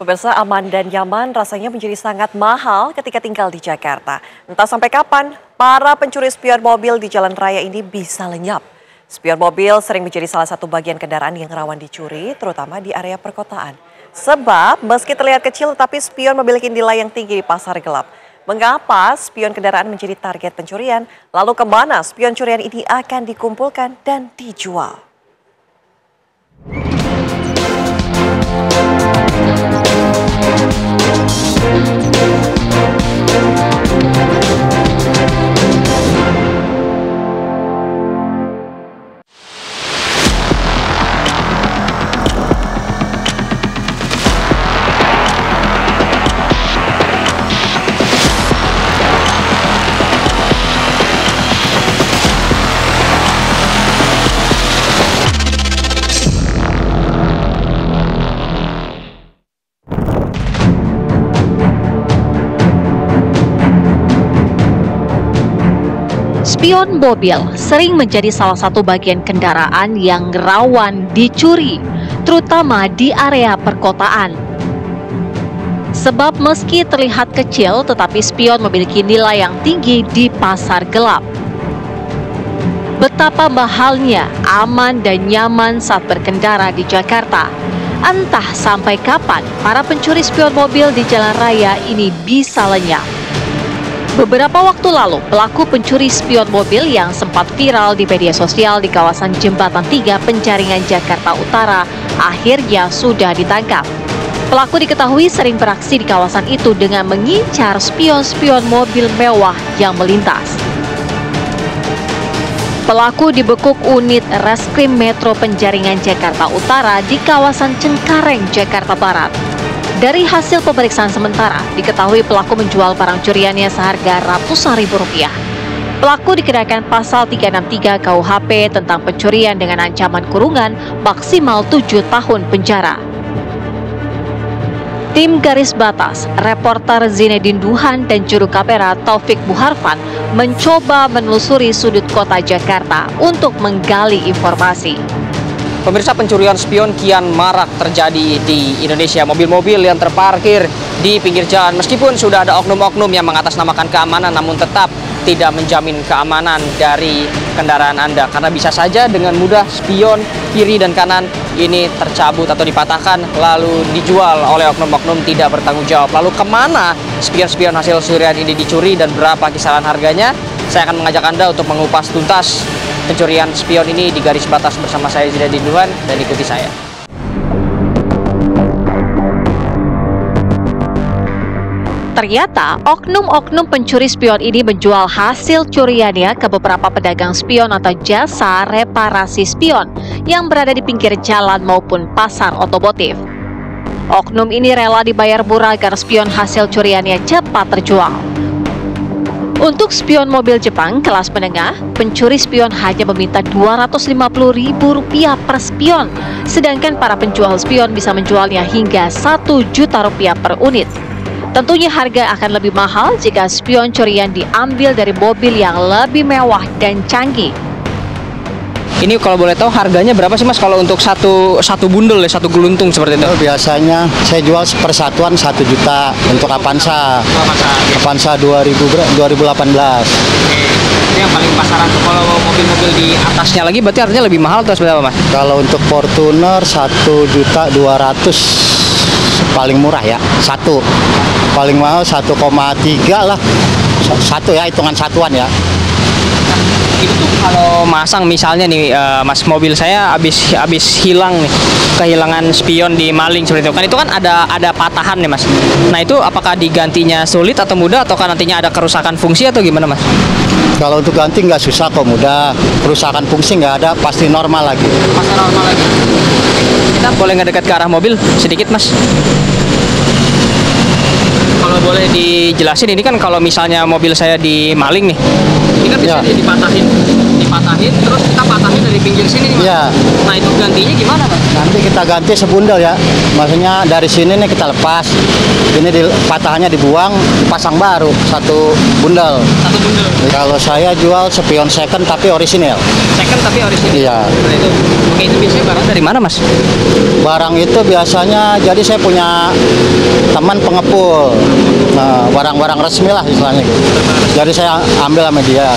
Pemirsa, aman dan nyaman rasanya menjadi sangat mahal ketika tinggal di Jakarta. Entah sampai kapan para pencuri spion mobil di jalan raya ini bisa lenyap. Spion mobil sering menjadi salah satu bagian kendaraan yang rawan dicuri, terutama di area perkotaan. Sebab meski terlihat kecil, tapi spion memiliki nilai yang tinggi di pasar gelap. Mengapa spion kendaraan menjadi target pencurian? Lalu kemana spion curian ini akan dikumpulkan dan dijual? Spion mobil sering menjadi salah satu bagian kendaraan yang rawan dicuri, terutama di area perkotaan. Sebab meski terlihat kecil, tetapi spion memiliki nilai yang tinggi di pasar gelap. Betapa mahalnya, aman dan nyaman saat berkendara di Jakarta. Entah sampai kapan para pencuri spion mobil di jalan raya ini bisa lenyap. Beberapa waktu lalu, pelaku pencuri spion mobil yang sempat viral di media sosial di kawasan Jembatan 3 Penjaringan Jakarta Utara akhirnya sudah ditangkap. Pelaku diketahui sering beraksi di kawasan itu dengan mengincar spion-spion mobil mewah yang melintas. Pelaku dibekuk unit Reskrim Metro Penjaringan Jakarta Utara di kawasan Cengkareng, Jakarta Barat. Dari hasil pemeriksaan sementara, diketahui pelaku menjual barang curiannya seharga ratusan ribu rupiah. Pelaku dikenakan pasal 363 KUHP tentang pencurian dengan ancaman kurungan maksimal 7 tahun penjara. Tim Garis Batas, reporter Zinedine Duhan dan juru kamera Taufik Buharfan mencoba menelusuri sudut kota Jakarta untuk menggali informasi. Pemirsa, pencurian spion kian marak terjadi di Indonesia. Mobil-mobil yang terparkir di pinggir jalan, meskipun sudah ada oknum-oknum yang mengatasnamakan keamanan, namun tetap tidak menjamin keamanan dari kendaraan Anda. Karena bisa saja dengan mudah spion kiri dan kanan ini tercabut atau dipatahkan, lalu dijual oleh oknum-oknum tidak bertanggung jawab. Lalu kemana spion-spion hasil curian ini dicuri dan berapa kisaran harganya? Saya akan mengajak Anda untuk mengupas tuntas pencurian spion ini di Garis Batas bersama saya Zinedine Duhan, dan ikuti saya. Ternyata oknum-oknum pencuri spion ini menjual hasil curiannya ke beberapa pedagang spion atau jasa reparasi spion yang berada di pinggir jalan maupun pasar otomotif. Oknum ini rela dibayar murah agar spion hasil curiannya cepat terjual. Untuk spion mobil Jepang kelas menengah, pencuri spion hanya meminta Rp250.000 per spion, sedangkan para penjual spion bisa menjualnya hingga Rp1 juta per unit. Tentunya harga akan lebih mahal jika spion curian diambil dari mobil yang lebih mewah dan canggih. Ini kalau boleh tahu harganya berapa sih Mas kalau untuk satu bundel ya, satu geluntung seperti itu? Biasanya saya jual persatuan 1 juta untuk Avanza. Avanza 2018. Ini yang paling pasaran. Kalau mobil-mobil di atasnya lagi berarti harganya lebih mahal atau seperti apa Mas? Kalau untuk Fortuner 1.200.000 paling murah ya, satu. Paling mahal 1,3 lah. Satu ya, hitungan satuan ya. Itu tuh kalau masang misalnya nih Mas, mobil saya habis hilang nih, kehilangan spion di maling seperti itu kan ada patahan nih Mas. Nah itu apakah digantinya sulit atau mudah, ataukah nantinya ada kerusakan fungsi atau gimana Mas? Kalau untuk ganti nggak susah kok, mudah. Kerusakan fungsi nggak ada, pasti normal lagi. Pasti normal lagi. Kita boleh ngedekat ke arah mobil sedikit Mas? Kalau boleh dijelasin, ini kan kalau misalnya mobil saya dimaling nih, ini kan bisa dipatahin, terus kita patahin dari pinggir sini nih, Mas. Iya. Nah itu gantinya gimana, Mas? Nanti kita ganti sebundel ya. Maksudnya dari sini nih kita lepas. Ini patahannya dibuang, dipasang baru satu bundel. Satu bundel. Kalau saya jual spion second tapi orisinil. Second tapi orisinil. Iya. Nah, itu. Oke, itu biasanya barang dari mana, Mas? Barang itu biasanya, jadi saya punya teman pengepul. Nah, barang-barang resmi lah istilahnya gitu. Jadi saya ambil sama dia.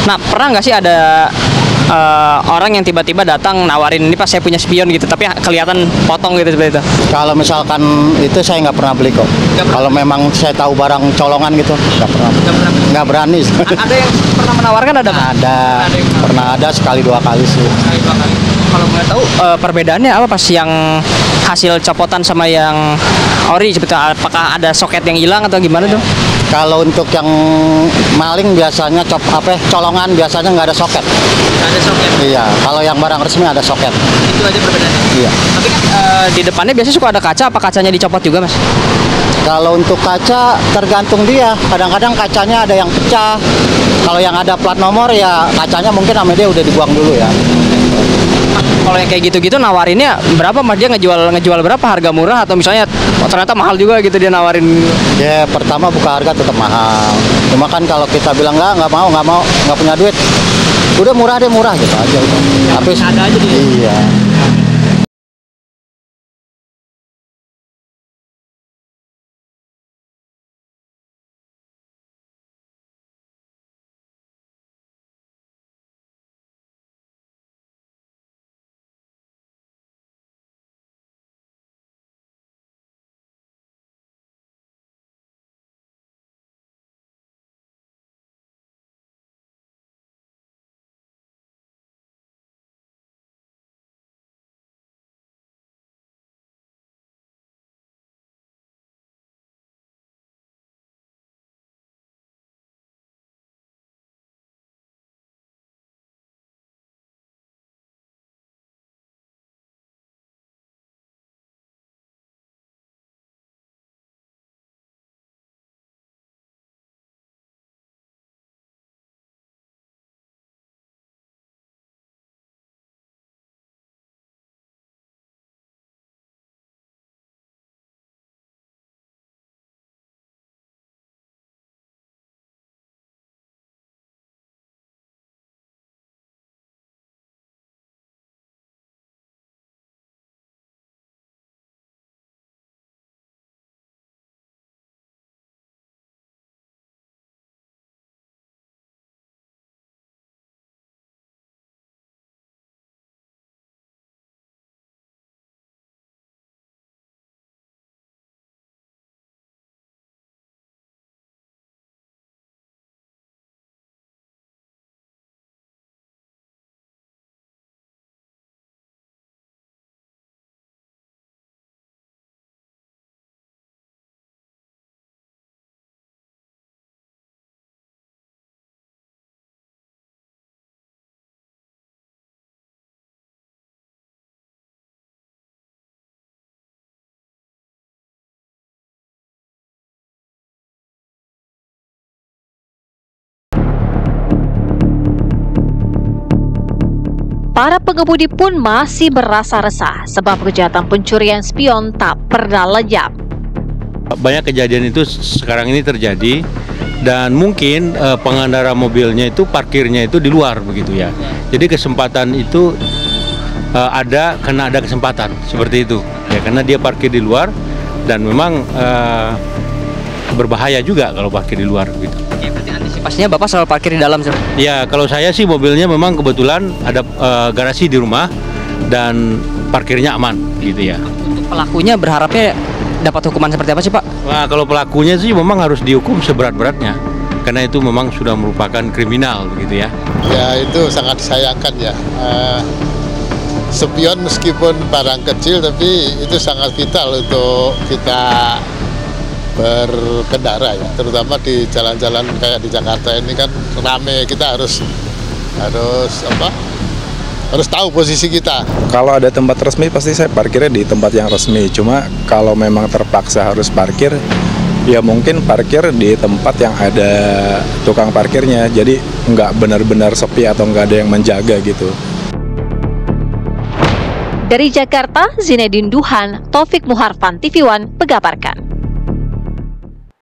Nah, pernah nggak sih ada orang yang tiba-tiba datang nawarin, ini pas saya punya spion gitu, tapi kelihatan potong gitu seperti itu? Kalau misalkan itu saya nggak pernah beli kok. Kalau memang saya tahu barang colongan gitu, nggak pernah. Nggak berani. Ada yang pernah menawarkan, ada, Pak? Ada. Pernah ada sekali 2 kali sih. Sekali 2 kali. Kalau boleh tahu perbedaannya apa pas yang hasil copotan sama yang ori, sebetulnya apakah ada soket yang hilang atau gimana tuh? Kalau untuk yang maling biasanya colongan biasanya nggak ada soket. Nggak ada soket. Iya. Kalau yang barang resmi ada soket. Itu aja perbedaannya. Iya. Tapi kan di depannya biasanya suka ada kaca, apa kacanya dicopot juga, Mas? Kalau untuk kaca tergantung dia. Kadang-kadang kacanya ada yang pecah. Kalau yang ada plat nomor ya kacanya mungkin sama dia udah dibuang dulu ya. Kalau yang kayak gitu-gitu nawarinnya berapa, Mas? Dia ngejual berapa, harga murah atau misalnya ternyata mahal juga gitu dia nawarin? Ya pertama buka harga tetap mahal. Cuma kan kalau kita bilang nggak mau, nggak punya duit, udah murah deh, murah gitu aja. Tapi ada aja dia. Iya. Para pengemudi pun masih berasa resah sebab kejahatan pencurian spion tak pernah lenyap. Banyak kejadian itu sekarang ini terjadi dan mungkin pengendara mobilnya itu parkirnya itu di luar begitu ya. Jadi kesempatan itu karena ada kesempatan seperti itu ya, karena dia parkir di luar dan memang berbahaya juga kalau parkir di luar gitu. Ya, berarti antisipasinya Bapak selalu parkir di dalam, sir? Ya, kalau saya sih mobilnya memang kebetulan ada garasi di rumah dan parkirnya aman gitu ya. Untuk pelakunya berharapnya dapat hukuman seperti apa sih, Pak? Nah, kalau pelakunya sih memang harus dihukum seberat-beratnya karena itu memang sudah merupakan kriminal begitu ya. Ya, itu sangat disayangkan ya. Spion meskipun barang kecil tapi itu sangat vital untuk kita berkendara ya, terutama di jalan-jalan kayak di Jakarta ini kan rame, kita harus tahu posisi kita. Kalau ada tempat resmi pasti saya parkirnya di tempat yang resmi. Cuma kalau memang terpaksa harus parkir, Ya mungkin parkir di tempat yang ada tukang parkirnya, jadi nggak benar-benar sepi atau nggak ada yang menjaga gitu. Dari Jakarta, Zinedine Duhan, Taufik Muharfan, TV One, mengabarkan.